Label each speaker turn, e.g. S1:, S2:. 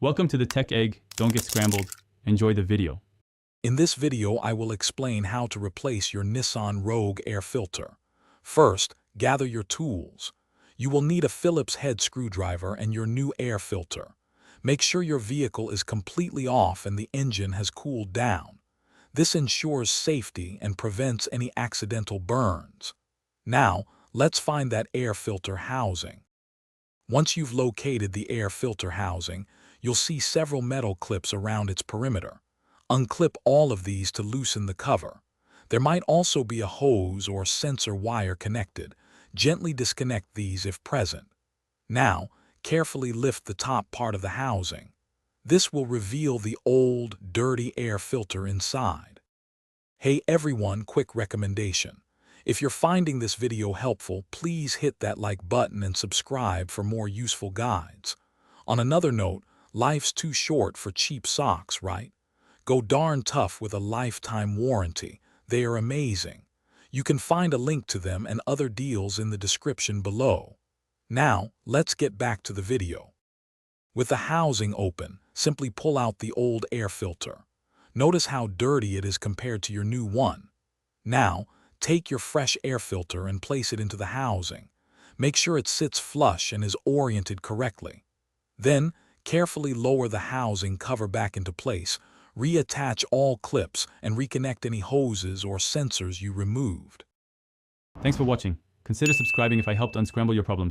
S1: Welcome to the Tech Egg. Don't get scrambled. Enjoy the video.
S2: In this video, I will explain how to replace your Nissan Rogue air filter. First, gather your tools. You will need a Phillips head screwdriver and your new air filter. Make sure your vehicle is completely off and the engine has cooled down. This ensures safety and prevents any accidental burns. Now, let's find that air filter housing. Once you've located the air filter housing, you'll see several metal clips around its perimeter. Unclip all of these to loosen the cover. There might also be a hose or sensor wire connected. Gently disconnect these if present. Now, carefully lift the top part of the housing. This will reveal the old, dirty air filter inside. Hey everyone, quick recommendation. If you're finding this video helpful, please hit that like button and subscribe for more useful guides. On another note, life's too short for cheap socks, right? Go darn tough with a lifetime warranty. They are amazing. You can find a link to them and other deals in the description below. Now, let's get back to the video. With the housing open, simply pull out the old air filter. Notice how dirty it is compared to your new one. Now, take your fresh air filter and place it into the housing. Make sure it sits flush and is oriented correctly. Then, carefully lower the housing cover back into place. Reattach all clips and reconnect any hoses or sensors you removed.
S1: Thanks for watching. Consider subscribing if I helped unscramble your problems.